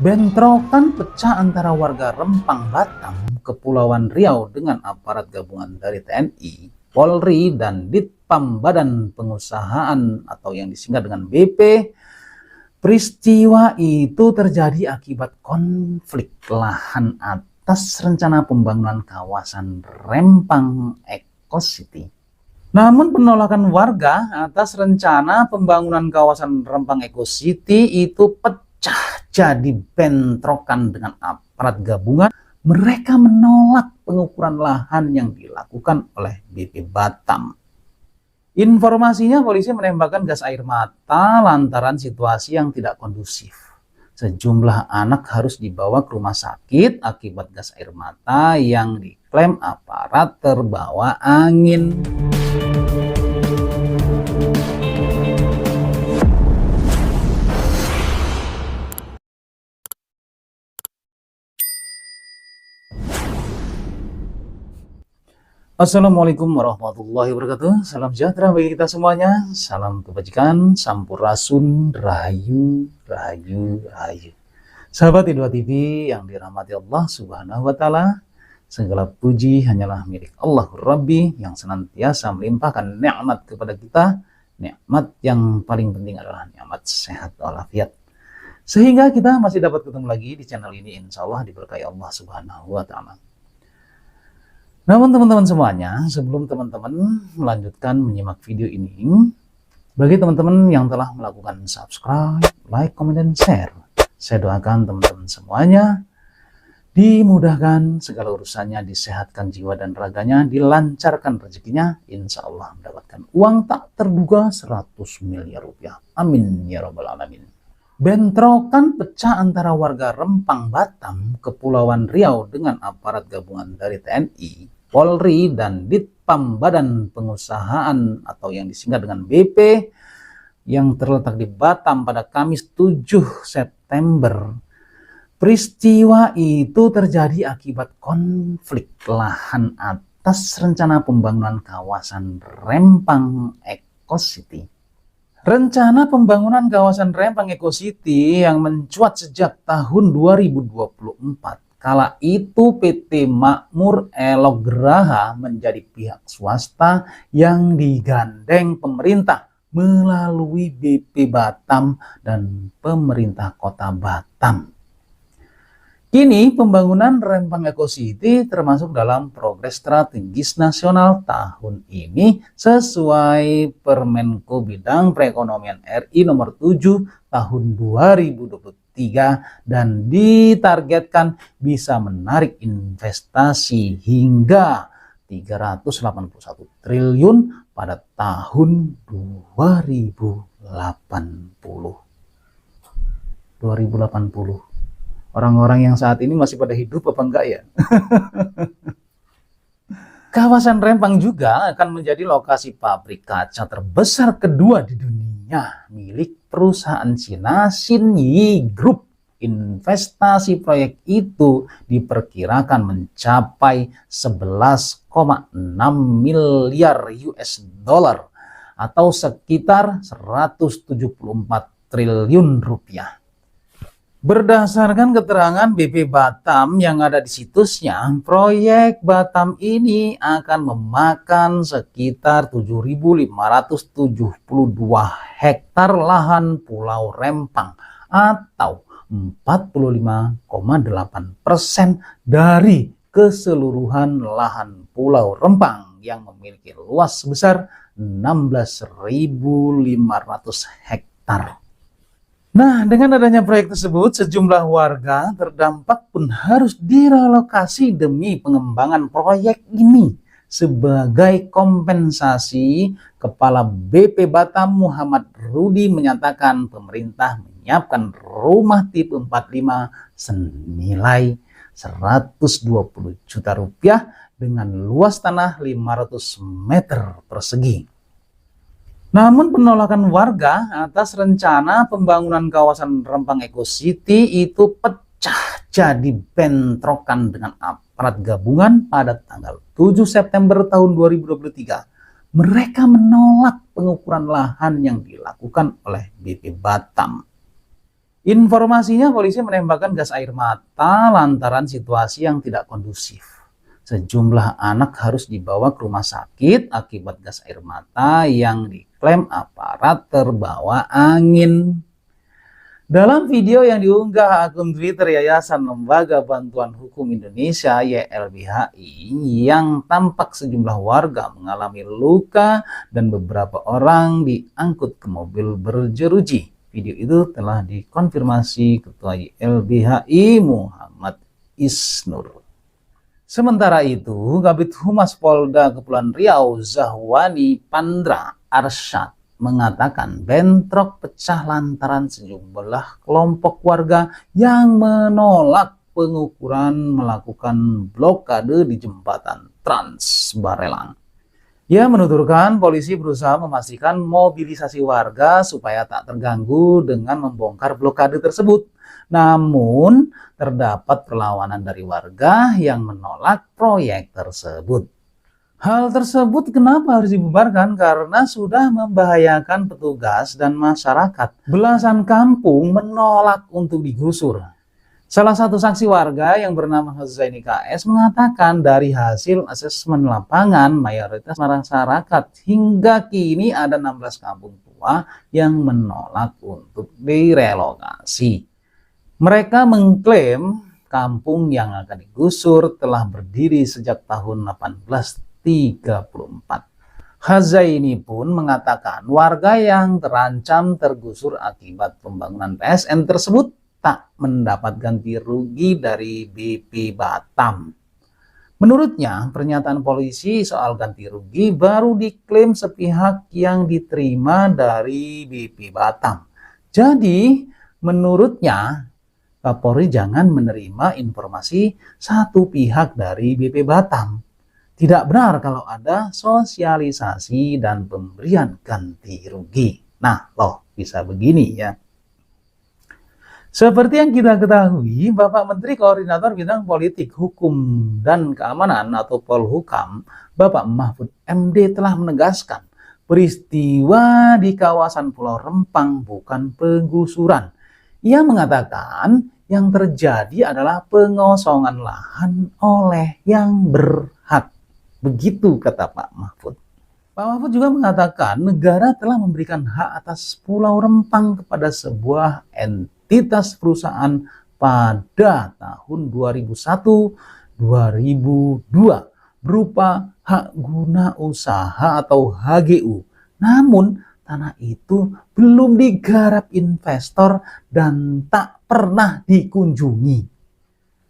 Bentrokan pecah antara warga Rempang Batam, Kepulauan Riau dengan aparat gabungan dari TNI, Polri, dan Ditpam Badan Pengusahaan atau yang disingkat dengan BP. Peristiwa itu terjadi akibat konflik lahan atas rencana pembangunan kawasan Rempang Eco City. Namun penolakan warga atas rencana pembangunan kawasan Rempang Eco City itu pecah jadi bentrokan dengan aparat gabungan. Mereka menolak pengukuran lahan yang dilakukan oleh BP Batam. Informasinya polisi menembakkan gas air mata lantaran situasi yang tidak kondusif. Sejumlah anak harus dibawa ke rumah sakit akibat gas air mata yang diklaim aparat terbawa angin. Assalamualaikum warahmatullahi wabarakatuh. Salam sejahtera bagi kita semuanya. Salam kebajikan, sampurasun, rahayu, rahayu, rahayu. Sahabat I2 TV yang dirahmati Allah Subhanahu wa Ta'ala, segala puji hanyalah milik Allah Rabbi yang senantiasa melimpahkan nikmat kepada kita. Nikmat yang paling penting adalah nikmat sehat walafiat. Sehingga kita masih dapat ketemu lagi di channel ini, insya Allah diberkahi Allah Subhanahu wa Ta'ala. Namun teman-teman semuanya, sebelum teman-teman melanjutkan menyimak video ini, bagi teman-teman yang telah melakukan subscribe, like, comment, dan share, saya doakan teman-teman semuanya dimudahkan segala urusannya, disehatkan jiwa dan raganya, dilancarkan rezekinya, insya Allah mendapatkan uang tak terduga 100 miliar rupiah. Amin ya rabbal alamin. Bentrokan pecah antara warga Rempang Batam, Kepulauan Riau dengan aparat gabungan dari TNI, Polri, dan Ditpam Badan Pengusahaan atau yang disingkat dengan BP yang terletak di Batam pada Kamis 7 September. Peristiwa itu terjadi akibat konflik lahan atas rencana pembangunan kawasan Rempang Eco City. Rencana pembangunan kawasan Rempang Eco City yang mencuat sejak tahun 2024. Kala itu PT Makmur Elok Graha menjadi pihak swasta yang digandeng pemerintah melalui BP Batam dan pemerintah kota Batam. Kini pembangunan Rempang Eco City termasuk dalam progres strategis nasional tahun ini sesuai Permenko Bidang Perekonomian RI nomor 7 tahun 2023 dan ditargetkan bisa menarik investasi hingga 381 triliun pada tahun 2080. Orang-orang yang saat ini masih pada hidup apa enggak ya? Kawasan Rempang juga akan menjadi lokasi pabrik kaca terbesar kedua di dunia milik perusahaan Cina Xinyi Group. Investasi proyek itu diperkirakan mencapai 11,6 miliar US dollar atau sekitar 174 triliun rupiah. Berdasarkan keterangan BP Batam yang ada di situsnya, proyek Batam ini akan memakan sekitar 7.572 hektar lahan Pulau Rempang atau 45,8% dari keseluruhan lahan Pulau Rempang yang memiliki luas sebesar 16.500 hektar. Nah, dengan adanya proyek tersebut, sejumlah warga terdampak pun harus direlokasi demi pengembangan proyek ini. Sebagai kompensasi, Kepala BP Batam Muhammad Rudi menyatakan pemerintah menyiapkan rumah tipe 45 senilai 120 juta rupiah dengan luas tanah 500 meter persegi. Namun penolakan warga atas rencana pembangunan kawasan Rempang Eco City itu pecah jadi bentrokan dengan aparat gabungan pada tanggal 7 September tahun 2023. Mereka menolak pengukuran lahan yang dilakukan oleh BP Batam. Informasinya polisi menembakkan gas air mata lantaran situasi yang tidak kondusif. Sejumlah anak harus dibawa ke rumah sakit akibat gas air mata yang diklaim aparat terbawa angin. Dalam video yang diunggah akun Twitter Yayasan Lembaga Bantuan Hukum Indonesia YLBHI yang tampak sejumlah warga mengalami luka dan beberapa orang diangkut ke mobil berjeruji. Video itu telah dikonfirmasi Ketua YLBHI Muhammad Isnur. Sementara itu, Kabid Humas Polda Kepulauan Riau Zahwani Pandra Arsyad mengatakan bentrok pecah lantaran sejumlah kelompok warga yang menolak pengukuran melakukan blokade di jembatan Trans Barelang. Ia menuturkan polisi berusaha memastikan mobilisasi warga supaya tak terganggu dengan membongkar blokade tersebut. Namun, terdapat perlawanan dari warga yang menolak proyek tersebut. Hal tersebut kenapa harus dibubarkan? Karena sudah membahayakan petugas dan masyarakat. Belasan kampung menolak untuk digusur. Salah satu saksi warga yang bernama Huzaini KS mengatakan dari hasil asesmen lapangan mayoritas masyarakat hingga kini ada 16 kampung tua yang menolak untuk direlokasi. Mereka mengklaim kampung yang akan digusur telah berdiri sejak tahun 1834. Huzaini pun mengatakan warga yang terancam tergusur akibat pembangunan PSN tersebut tak mendapat ganti rugi dari BP Batam. Menurutnya, pernyataan polisi soal ganti rugi baru diklaim sepihak yang diterima dari BP Batam. Jadi, menurutnya, Kapolri jangan menerima informasi satu pihak dari BP Batam. Tidak benar kalau ada sosialisasi dan pemberian ganti rugi. Nah, loh, bisa begini ya. Seperti yang kita ketahui, Bapak Menteri Koordinator Bidang Politik, Hukum, dan Keamanan atau Polhukam, Bapak Mahfud MD telah menegaskan peristiwa di kawasan Pulau Rempang bukan penggusuran. Ia mengatakan yang terjadi adalah pengosongan lahan oleh yang berhak. Begitu kata Pak Mahfud. Pak Mahfud juga mengatakan negara telah memberikan hak atas Pulau Rempang kepada sebuah entitas perusahaan pada tahun 2001-2002 berupa hak guna usaha atau HGU. Namun tanah itu belum digarap investor dan tak pernah dikunjungi.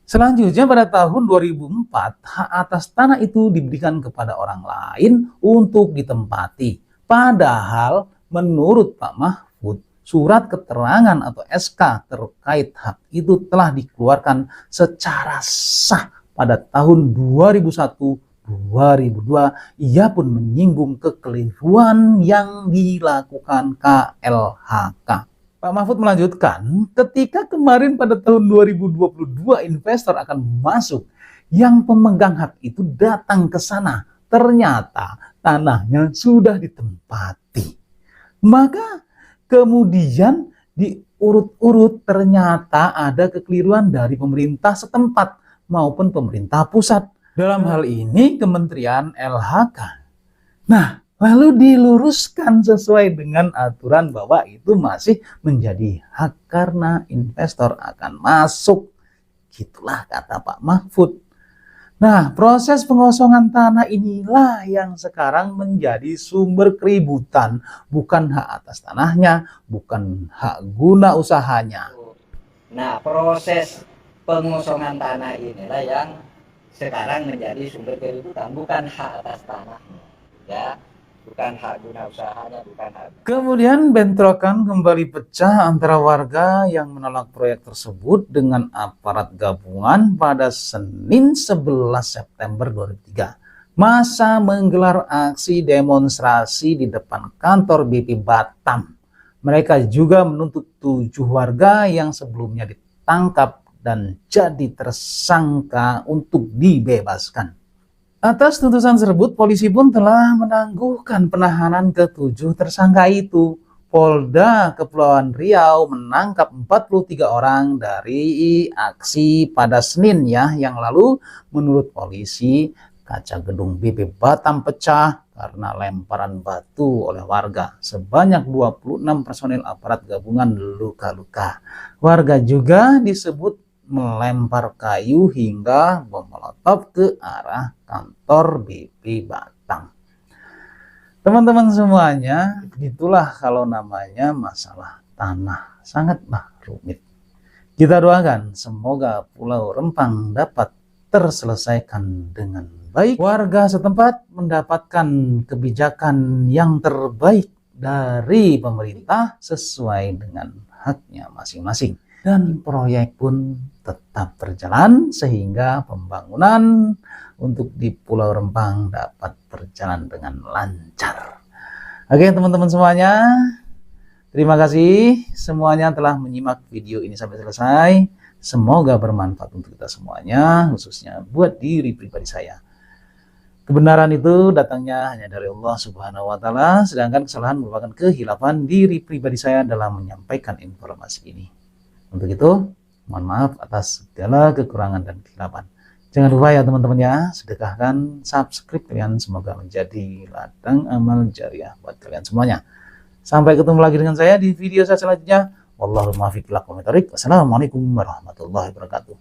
Selanjutnya pada tahun 2004, hak atas tanah itu diberikan kepada orang lain untuk ditempati. Padahal menurut Pak Mahfud, surat keterangan atau SK terkait hak itu telah dikeluarkan secara sah pada tahun 2001-2002. Ia pun menyinggung kekeliruan yang dilakukan KLHK. Pak Mahfud melanjutkan, ketika kemarin pada tahun 2022 investor akan masuk, yang pemegang hak itu datang ke sana, ternyata tanahnya sudah ditempati. Maka kemudian diurut-urut ternyata ada kekeliruan dari pemerintah setempat maupun pemerintah pusat. Dalam hal ini Kementerian LHK. Nah, lalu diluruskan sesuai dengan aturan bahwa itu masih menjadi hak karena investor akan masuk. Gitulah kata Pak Mahfud. Nah, proses pengosongan tanah inilah yang sekarang menjadi sumber keributan. Bukan hak atas tanahnya, bukan hak guna usahanya. Nah, proses pengosongan tanah inilah yang sekarang menjadi sumber keributan, bukan hak atas tanahnya, ya, bukan hak guna usahanya, bukan hak. Kemudian bentrokan kembali pecah antara warga yang menolak proyek tersebut dengan aparat gabungan pada Senin 11 September 2003. Massa menggelar aksi demonstrasi di depan kantor BP Batam. Mereka juga menuntut 7 warga yang sebelumnya ditangkap dan jadi tersangka untuk dibebaskan. Atas tuntutan tersebut, polisi pun telah menangguhkan penahanan ke-7 tersangka itu. Polda Kepulauan Riau menangkap 43 orang dari aksi pada Senin yang lalu. Menurut polisi, kaca gedung BP Batam pecah karena lemparan batu oleh warga. Sebanyak 26 personel aparat gabungan luka-luka. Warga juga disebut melempar kayu hingga bom molotov ke arah kantor BP Batam. Teman-teman semuanya, itulah kalau namanya masalah tanah, sangatlah rumit. Kita doakan semoga Pulau Rempang dapat terselesaikan dengan baik. Warga setempat mendapatkan kebijakan yang terbaik dari pemerintah sesuai dengan haknya masing-masing. Dan proyek pun tetap berjalan sehingga pembangunan untuk di Pulau Rempang dapat berjalan dengan lancar. Oke teman-teman semuanya, terima kasih semuanya telah menyimak video ini sampai selesai. Semoga bermanfaat untuk kita semuanya, khususnya buat diri pribadi saya. Kebenaran itu datangnya hanya dari Allah Subhanahu wa Ta'ala, sedangkan kesalahan merupakan kehilafan diri pribadi saya dalam menyampaikan informasi ini. Untuk itu, mohon maaf atas segala kekurangan dan kehilafan. Jangan lupa ya teman-teman ya, sedekahkan, subscribe kalian, semoga menjadi ladang amal jariah buat kalian semuanya. Sampai ketemu lagi dengan saya di video saya selanjutnya. Wallahul muwaffiq ila aqwamit thoriq. Wassalamualaikum warahmatullahi wabarakatuh.